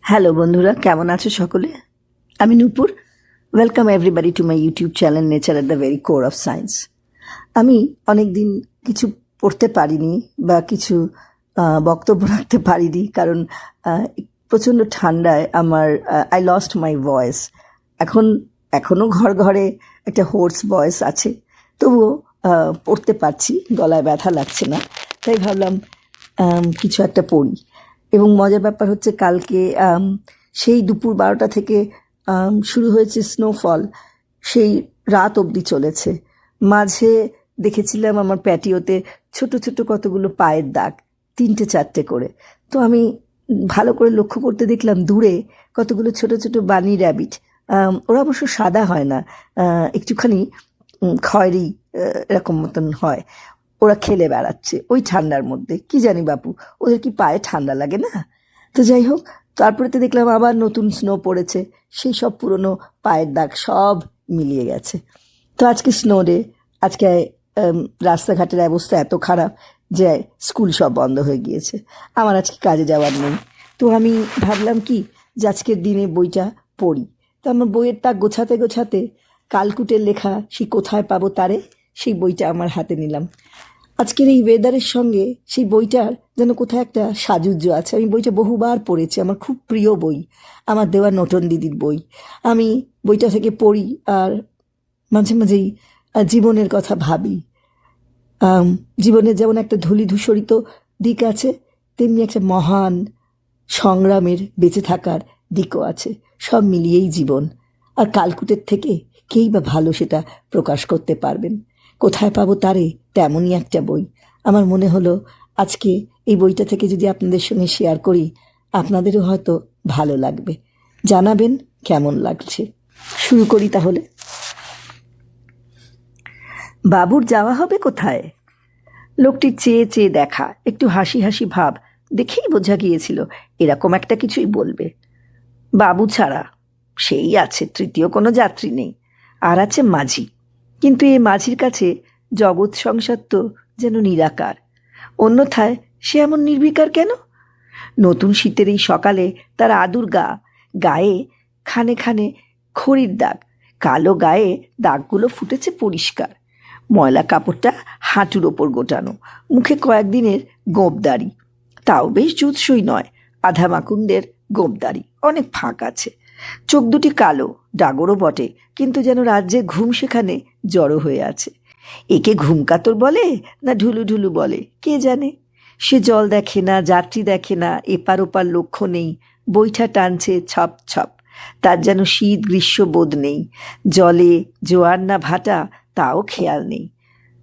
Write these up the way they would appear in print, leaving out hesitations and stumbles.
Hello বন্ধুরা, কেমন আছো সকলে? আমি Nupur. Welcome everybody to my YouTube channel nature at the very core of science. আমি অনেক দিন কিছু পড়তে পারিনি বা কিছু বক্তব্য রাখতে পারিনি, কারণ প্রচণ্ড ঠান্ডায় আমার আই লস্ট মাই ভয়েস। এখনও ঘরে একটা হোর্স ভয়েস আছে, তবুও পড়তে পারছি, গলায় ব্যথা লাগছে না। তাই ভাবলাম কিছু একটা পড়ি। এবং মজার ব্যাপার হচ্ছে, কালকে সেই দুপুর 12টা থেকে শুরু হয়েছে স্নোফল, সেই রাত অবধি চলেছে। মাঝে দেখেছিলাম আমার প্যাটিওতে ছোট ছোট কতগুলো পায়ের দাগ, 3-4টে করে। তো আমি ভালো করে লক্ষ্য করতে দেখলাম দূরে কতগুলো ছোট ছোট বানি র্যাবিট। ওরা অবশ্য সাদা হয় না, একটুখানি খয়েরি এরকম মতন হয়। ওরা খেলে বেড়াচ্ছে ওই ঠান্ডার মধ্যে। কি জানি বাপু, ওদের কি পায়ে ঠান্ডা লাগে না? তো যাই হোক, তারপরে তো দেখলাম আবার নতুন স্নো পড়েছে, সেই সব পুরনো পায়ের দাগ সব মিলিয়ে গেছে। তো আজকে স্নো ডে। আজকে রাস্তাঘাটের অবস্থা এত খারাপ যে স্কুল সব বন্ধ হয়ে গিয়েছে। আমার আজকে কাজে যাওয়ার নেই। তো আমি ভাবলাম কি যে আজকের দিনে বইটা পড়ি। তো আমার বইয়ের তাক গোছাতে গোছাতে কালকুটের লেখা সেই কোথায় পাবো তারে, সেই বইটা আমার হাতে নিলাম। আজকের এই ওয়েদারের সঙ্গে সেই বইটার যেন কোথায় একটা সাযুজ্য আছে। আমি বইটা বহুবার পড়েছি, আমার খুব প্রিয় বই, আমার দেওয়া নোটন দিদির বই। আমি বইটা থেকে পড়ি আর মাঝে মাঝেই জীবনের কথা ভাবি। জীবনের যেমন একটা ধূলিধূসরিত দিক আছে, তেমনি একটা মহান সংগ্রামের বেঁচে থাকার দিকও আছে। সব মিলিয়েই জীবন। আর কালকুটের থেকে কেই বা ভালো সেটা প্রকাশ করতে পারবেন। কোথায় পাবো তারে, তেমনই একটা বই। আমার মনে হলো আজকে এই বইটা থেকে যদি আপনাদের সঙ্গে শেয়ার করি, আপনাদেরও হয়তো ভালো লাগবে। জানাবেন কেমন লাগছে। শুরু করি তাহলে। বাবুর যাওয়া হবে কোথায়? লোকটির চেয়ে চেয়ে দেখা, একটু হাসি হাসি ভাব দেখেই বোঝা গিয়েছিল এরকম একটা কিছুই বলবে। বাবু ছাড়া সেই আছে, তৃতীয় কোনো যাত্রী নেই। আর আছে মাঝি, কিন্তু এই মাঝির কাছে জগৎ সংসার তো যেন নিরাকার। অন্যথায় সে এমন নির্বিকার কেন? নতুন শীতের এই সকালে তার আদুর গায়ে খানে খানে খড়ির দাগ। কালো গায়ে দাগগুলো ফুটেছে পরিষ্কার। ময়লা কাপড়টা হাঁটুর ওপর গোটানো। মুখে কয়েকদিনের গোঁপদাড়ি, তাও বেশ জুৎসই নয়, আধা মাকুন্দের গোঁপদাড়ি, অনেক ফাঁক আছে। চোখ দুটি কালো, ডাগরও বটে, কিন্তু যেন রাজ্যের ঘুম সেখানে জড়ো হয়ে আছে। একে ঘুমকাতর বলে না ঢুলু ঢুলু বলে কে জানে। সে জল দেখে না, যাত্রী দেখে না, এপার ওপার লক্ষ্য নেই। বৈঠা টানছে ছপ ছপ। তার যেন শীত গ্রীষ্ম বোধ নেই। জলে জোয়ার না ভাটা তাও খেয়াল নেই।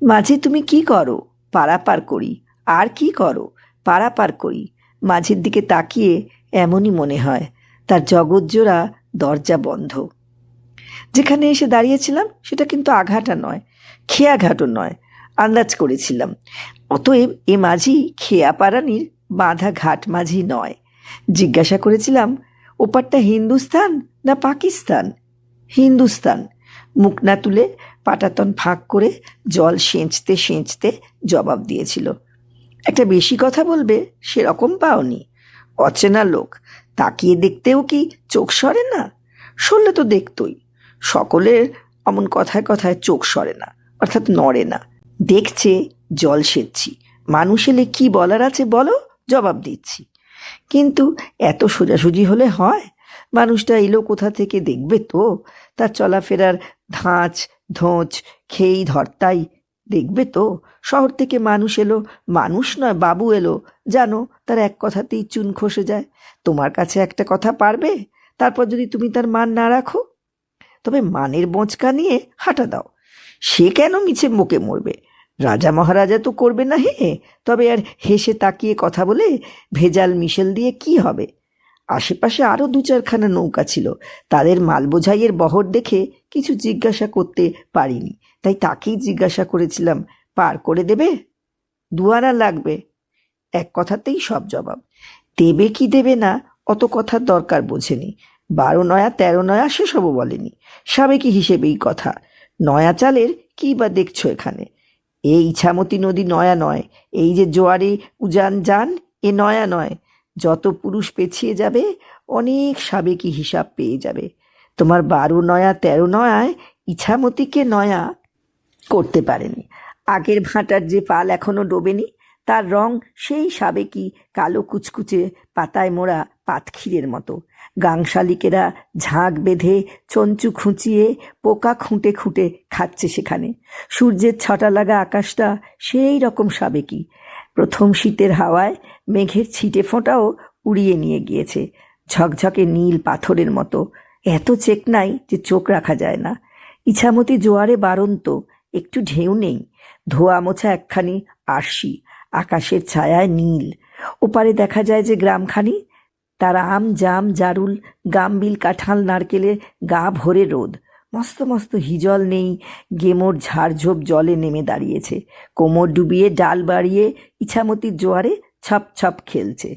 মাঝে তুমি কি করো? পারাপার করি। আর কি করো? পারাপার করি। মাঝের দিকে তাকিয়ে এমনই মনে হয় তার জগৎজোড়া দরজা বন্ধ। যেখানে এসে দাঁড়িয়েছিলাম সেটা কিন্তু আঘাটা নয়, খেয়াঘাটও নয়। আন্দাজ করেছিলাম। অতএব এ মাঝি খেয়া পারানির বাঁধা ঘাট মাঝি নয়। জিজ্ঞাসা করেছিলাম, ওপারটা হিন্দুস্তান না পাকিস্তান? হিন্দুস্তান। মুখ না তুলে পাটাতন ফাঁক করে জল সেঁচতে সেঁচতে জবাব দিয়েছিল। একটা বেশি কথা বলবে সেরকম পাওনি? অচেনা লোক, তাকিয়ে দেখতেও কি চোখ সরে না? সরলে তো দেখতই। সকলের অমন কথায় কথায় চোখ সরে না, অর্থাৎ নড়ে না। দেখছে জল সেচ্ছি, মানুষ এলে কি বলার আছে বলো, জবাব দিচ্ছি। কিন্তু এত সোজাসুজি হলে হয়? মানুষটা এলো কোথা থেকে দেখবে তো, তার চলাফেরার ধাঁচ ধোঁচ খেই ধরতাই দেখবে তো। শহর থেকে মানুষ এলো, মানুষ নয় বাবু এলো, জানো তার এক কথাতেই চুন খসে যায়। তোমার কাছে একটা কথা পারবে, তারপর যদি তুমি তার মান না রাখো? তবে মানের বোঁচকা নিয়ে হাঁটা দাও। সে কেন মিছে মুখে মরবে? রাজা মহারাজা তো করবে না হে, তবে আর হেসে তাকিয়ে কথা বলে ভেজাল মিশেল দিয়ে কি হবে? আশেপাশে আরও 2-4খানা নৌকা ছিল। তাদের মাল বোঝাইয়ের বহর দেখে কিছু জিজ্ঞাসা করতে পারিনি, তাই তাকেই জিজ্ঞাসা করেছিলাম, পার করে দেবে? 2 আনা লাগবে। এক কথাতেই সব জবাব। দেবে কি দেবে না অত কথার দরকার বোঝেনি। 12 নয়া 13 নয়া সেসবও বলেনি। সাবেকি হিসেবেই কথা। নয়া চালের কি বা দেখছো এখানে? এই ইছামতি নদী নয়া নয়, এই যে জোয়ারে উজান যান এ নয়া নয়। যত পুরুষ পেছিয়ে যাবে অনেক সাবেকি হিসাব পেয়ে যাবে। তোমার 12 নয়া 13 নয়ায় ইছামতিকে নয়া করতে পারেনি। আগের ভাঁটার যে পাল এখনো ডোবেনি, তার রং সেই সাবেকি কালো কুচকুচে পাতায় মোড়া পাতক্ষীরের মতো। গাংশালিকেরা ঝাঁক বেঁধে চঞ্চু খুঁচিয়ে পোকা খুঁটে খুঁটে খাচ্ছে সেখানে। সূর্যের ছটা লাগা আকাশটা সেই রকম সাবেকি। প্রথম শীতের হাওয়ায় মেঘের ছিটে ফোঁটাও উড়িয়ে নিয়ে গিয়েছে, ঝকঝকে নীল পাথরের মতো। এত চেকনাই যে চোখ রাখা যায় না। ইছামতি জোয়ারে বাড়ন্ত, একটু ঢেউ নেই। ধোয়া মোছা একখানি আরশি, আকাশের ছায়ায় নীল। ওপারে দেখা যায় যে গ্রামখানি, তার আম জাম জারুল গামবিল কাঁঠাল নারকেলের গা ভরে রোদ। মস্ত মস্ত হিজল নেই গেমোর ঝাড়ঝোপ জলে নেমে দাঁড়িয়েছে, কোমর ডুবিয়ে ডাল বাড়িয়ে ইছামতির জোয়ারে ছপ ছপ খেলছে।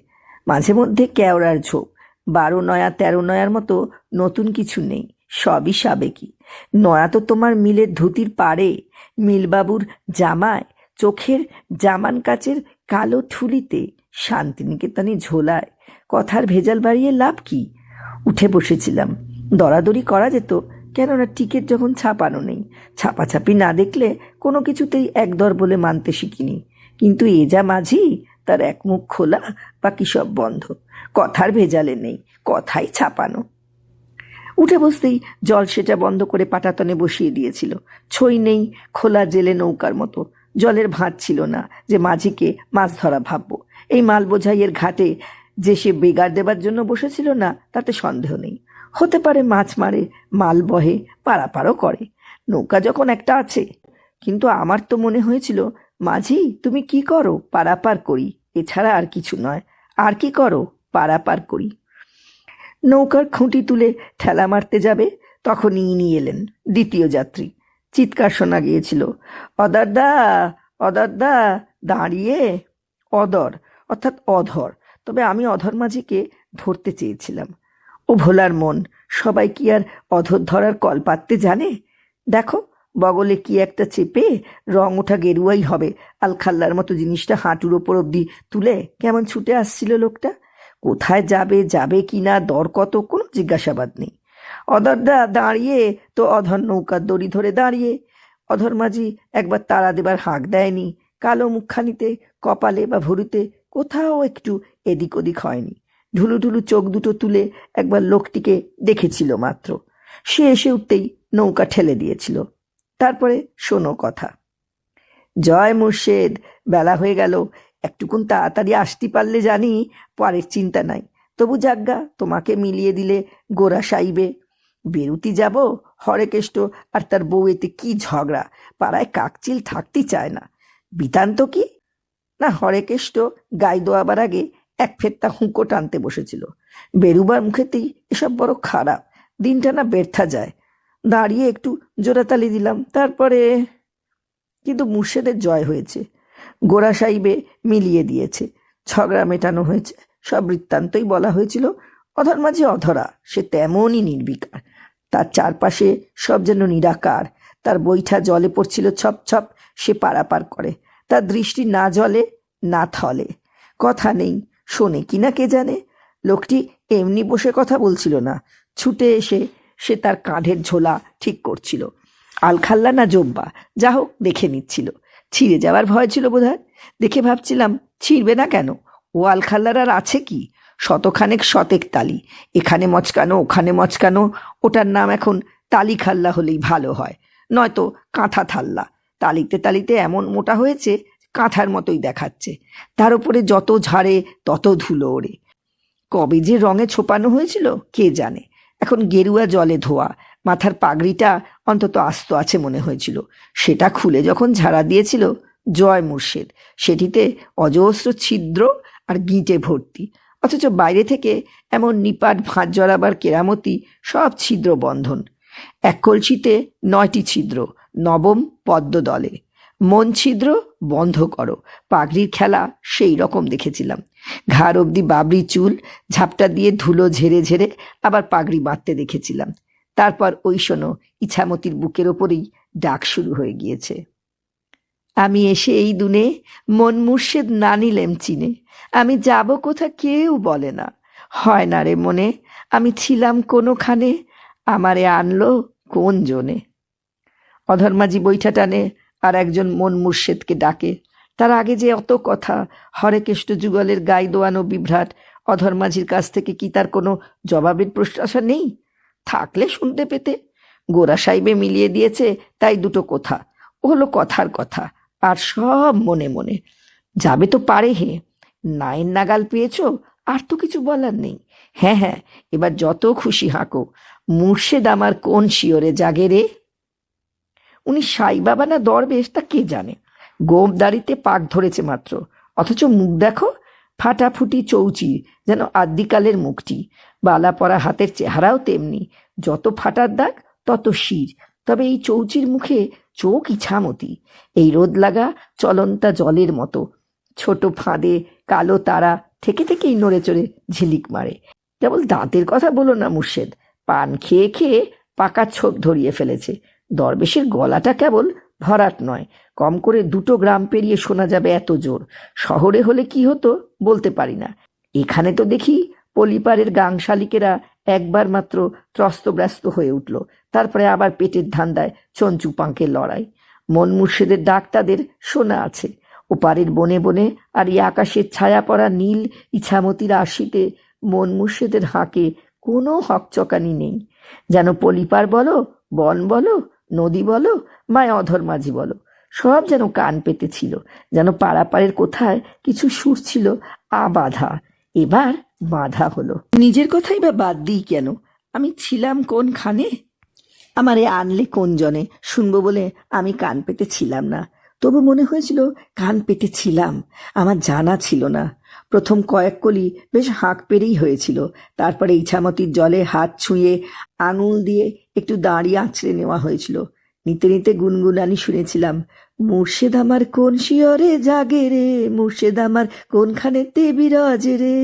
মাঝে মধ্যে কেওড়ার ঝোপ। 12 নয়া 13 নয়ার মতো নতুন কিছু নেই, সবই সাবেকি। নয়া তো তোমার মিলের ধুতির পাড়ে, মিলবাবুর জামায়, চোখের জামান কাচের কালো ঠুলিতে, শান্তিনিকেতনে ঝোলায়। কথার ভেজাল বাড়িয়ে লাভ কি? উঠে বসেছিলাম। দরাদরি করা যেত, কেননা টিকিট যখন ছাপানো নেই। ছাপাছাপি না দেখলে কোনো কিছুতেই একদর বলে মানতে শিখিনি। কিন্তু এ যা মাঝি, তার এক মুখ খোলা, বাকি সব বন্ধ। কথার ভেজালে নেই, কথাই ছাপানো। উঠে বসতেই জল সেটা বন্ধ করে পাটাতনে বসিয়ে দিয়েছিল। ছই নেই, খোলা জেলে নৌকার মতো। জলের ভাঁজ ছিল না যে মাঝিকে মাছ ধরা ভাববো। এই মাল বোঝাইয়ের ঘাটে যে সে বেগার দেবার জন্য বসেছিল না, তাতে সন্দেহ নেই। হতে পারে মাছ মারে, মাল বহে, পারাপারও করে। নৌকা যখন একটা আছে। কিন্তু আমার তো মনে হয়েছিল, মাঝি তুমি কি করো? পারাপার করি, এছাড়া আর কিছু নয়। আর কি করো? পারাপার করি। নৌকার খুঁটি তুলে ঠেলা মারতে যাবে, তখনই ইনি এলেন, দ্বিতীয় যাত্রী। চিৎকার শোনা গিয়েছিল, অদরদা অদরদা, দাঁড়িয়ে। অদর অর্থাৎ অধর, তবে আমি অধর মাঝিকে ধরতে চেয়েছিলাম। ও ভোলার মন, সবাই কি আর অধর ধরার কল পাততে জানে? দেখো, বগলে কি একটা চেপে রং ওঠা গেরুয়াই হবে আলখাল্লার মতো জিনিসটা হাঁটুর ওপর অব্দি তুলে কেমন ছুটে আসছিল লোকটা। কোথায় যাবে, যাবে কি না, দর কত, কোনো জিজ্ঞাসাবাদ নেই। অধরদা দাঁড়িয়ে তো অধর নৌকার দড়ি ধরে দাঁড়িয়ে। অধর মাঝি একবার তাড়া দেবার হাঁক দেয়নি। কালো মুখখানিতে, কপালে বা ভুরুতে কোথাও একটু এদিক ওদিক হয়নি। ঢুলু ঢুলু চোখ দুটো তুলে একবার লোকটিকে দেখেছিল মাত্র। সে এসে উঠতেই নৌকা ঠেলে দিয়েছিল। তারপরে শোনো কথা। জয় মুর্শেদ, বেলা হয়ে গেল, একটুকুন তাড়াতাড়ি আসতে পারলে জানি পরের চিন্তা নাই। তবু যাজ্ঞা, তোমাকে মিলিয়ে দিলে গোরা সাইবে। বেরুতি যাব, হরেকেষ্ট আর তার বউ এতে কি ঝগড়া, পাড়ায় কাকচিল থাকতে চায় না। বিতান্ত কি না, হরেকেষ্ট গায়ে দোয়াবার আগে এক ফেরটা হুঁকো টানতে বসেছিল। বেরুবার মুখেতেই এসব বড় খারাপ, দিনটা না ব্যর্থা যায়। দাঁড়িয়ে একটু জোড়াতালি দিলাম, তারপরে। কিন্তু মুর্শেদের জয় হয়েছে, গোরা সাহেবে মিলিয়ে দিয়েছে, ঝগড়া মেটানো হয়েছে। সব বৃত্তান্তই বলা হয়েছিল। অধর মাঝে অধরা, সে তেমনই নির্বিকার। তার চারপাশে সব যেন নিরাকার। তার বৈঠা জলে পড়ছিল ছপ ছপ, সে পারাপার করে। তার দৃষ্টি না জলে না থলে। কথা নেই, শোনে কিনা কে জানে। লোকটি এমনি বসে কথা বলছিল না, ছুটে এসে সে তার কাঁধের ঝোলা ঠিক করছিল। আলখাল্লা না জব্বা, যা হোক দেখে নিচ্ছিল। ছিঁড়ে যাওয়ার ভয় ছিল বোধহয়। দেখে ভাবছিলাম, ছিঁড়বে না কেন? ও আলখাল্লার আর আছে কি? শতখানেক শতেক তালি, এখানে মচকানো ওখানে মচকানো। ওটার নাম এখন তালি খাল্লা হলেই ভালো হয়, নয়তো কাঁথা থাল্লা। তালিতে তালিতে এমন মোটা হয়েছে, কাঁথার মতোই দেখাচ্ছে। তার উপরে যত ঝাড়ে তত ধুলো ওড়ে। কবে যে রঙে ছোপানো হয়েছিল কে জানে। এখন গেরুয়া জলে ধোয়া। মাথার পাগড়িটা অন্তত আস্ত আছে মনে হয়েছিল। সেটা খুলে যখন ঝাড়া দিয়েছিল, জয় মুর্শেদ, সেটিতে অজস্র ছিদ্র আর গিঁটে ভর্তি। অথচ বাইরে থেকে এমন নিপাট ভাঁজ জড়াবার কেরামতি, সব ছিদ্র বন্ধন। এক কলসিতে 9টি ছিদ্র, নবম পদ্ম দলে। মন ছিদ্র বন্ধ করো। পাগড়ির খেলা সেই রকম দেখেছিলাম। ঘাড় অবধি বাবরি চুল, ঝাপটা দিয়ে ধুলো ঝেড়ে ঝেড়ে আবার পাগড়ি বাঁধতে দেখেছিলাম। তারপর ওই শোনো, ইছামতির বুকের ওপরেই ডাক শুরু হয়ে গিয়েছে। আমি এসে এই দুনে মন মুর্শেদ না নিলেম চিনে, আমি যাব কোথা কেউ বলে না। হয় না রে মনে, আমি ছিলাম কোনোখানে, আমারে আনলো কোন জনে। অধর্মাজি বৈঠা টানে আর একজন মন মুর্শেদকে ডাকে। তার আগে যে অত কথা, হরেকেষ্ট যুগলের গাই দোয়ানো বিভ্রাট, অধর্মাঝির কাছ থেকে কি তার কোনো জবাবের প্রত্যাশা নেই? থাকলে শুনতে পেতে। গোরা সাহেবে মিলিয়ে দিয়েছে তাই দুটো কথা, ও হলো কথার কথা, আর সব মনে মনে। যাবে তো পারে হে, নাইন নাগাল পেয়েছো, আর তো কিছু বলার নেই। হ্যাঁ হ্যাঁ, এবার যত খুশি হাঁকো, মুর্শেদ আমার কোন শিওরে জাগে রে। উনি সাই বাবা না দরবেশ তা কে জানে, গোপ দাড়িতে পাক ধরেছে মাত্র, অথচ মুখ দেখো, ফাটাফুটি চৌচি, যেন আদ্যিকালের মুখটি। বালা পরা হাতের চেহারাও তেমনি, যত ফাটার দাগ তত শির। তবে এই চৌচির মুখে চোখ ইছামতি, এই রোদ লাগা চলন্তা জলের মতো। ছোট ফাঁদে কালো তারা থেকে থেকেই নড়ে চড়ে ঝিলিক মারে। কেবল দাঁতের কথা বলো না মুর্শেদ, পান খেয়ে খেয়ে পাকা ছোপ ধরিয়ে ফেলেছে। দরবেশের গলাটা কেবল ভরাট নয়, কম করে 2 গ্রাম পেরিয়ে শোনা যাবে এত জোর। শহরে হলে কি হতো বলতে পারি না, এখানে তো দেখি পলিপারের গাংশালিকেরা একবার মাত্র ত্রস্তব্যস্ত হয়ে উঠল, তারপরে আবার পেটের ধান্দায় চঞ্চু পাঙ্কের লড়াই। মন মুর্শেদের ডাক তাদের শোনা আছে, ওপারের বনে বনে, আর এই আকাশের ছায়া পড়া নীল ইছামতির আশিতে মন মুর্শেদের হাঁকে কোনো হকচকানি নেই। যেন পলিপার বলো, বন বলো, নদী বলো, মায় অধর্মাঝি বলো, সব যেন কান পেতেছিল, যেন পাড়াপাড়ের কোথায় কিছু সুর ছিল আবাধা, এবার বাধা হলো। নিজের কথাই বা বাদ দিই কেন, আমি ছিলাম কোনখানে, আমারে আনলে কোন জনে শুনবো বলে আমি কান পেতে ছিলাম না। তবু মনে হয়েছিল কান পেতে ছিলাম, আমার জানা ছিল না। প্রথম কয়েক কলি বেশ হাঁক পেরেই হয়েছিল, তারপরে ইছামতির জলে হাত ছুঁয়ে আঙুল দিয়ে একটু দাঁড়িয়ে আঁচড়ে নেওয়া হয়েছিল। নিতে নিতে গুনগুনানি শুনেছিলাম, মুর্শেদ আমার কোন শিয়রে জাগে রে, মুর্শেদ আমার কোনখানেতে বিরাজে রে।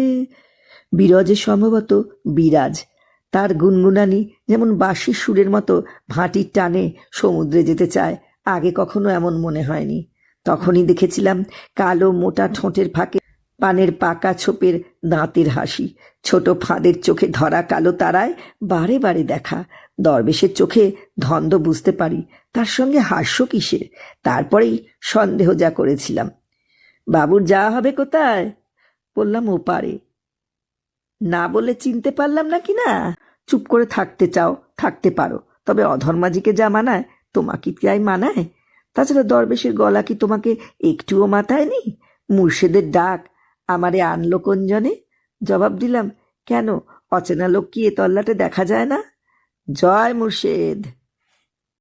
বিরজে সম্ভবত বিরাজ। তার গুনগুনানি যেমন বাঁশির সুরের মতো ভাটির টানে সমুদ্রে যেতে চায়, আগে কখনো এমন মনে হয়নি। তখনই দেখেছিলাম কালো মোটা ঠোঁটের ফাঁকে পানের পাকা ছোপের দাঁতের হাসি, ছোট ফাঁদের চোখে ধরা কালো তারায় বারে বারে দেখা। দরবেশের চোখে ধন্দ বুঝতে পারি, তার সঙ্গে হাস্য কিসের। তারপরেই সন্দেহ যা করেছিলাম। বাবুর যাওয়া হবে কোথায়? বললাম ওপারে। না বলে চিনতে পারলাম না কি না? চুপ করে থাকতে চাও থাকতে পারো, তবে অধর্মাজিকে যা মানায় তোমাকে কি তাই মানায়? তাছাড়া দরবেশের গলা কি তোমাকে একটুও মাথায়নি? মুর্শেদের ডাক আমারে আনলো কোন জনে? জবাব দিলাম, কেন, অচেনা লোক কি এ তল্লাটে দেখা যায় না? জয় মুর্শেদ।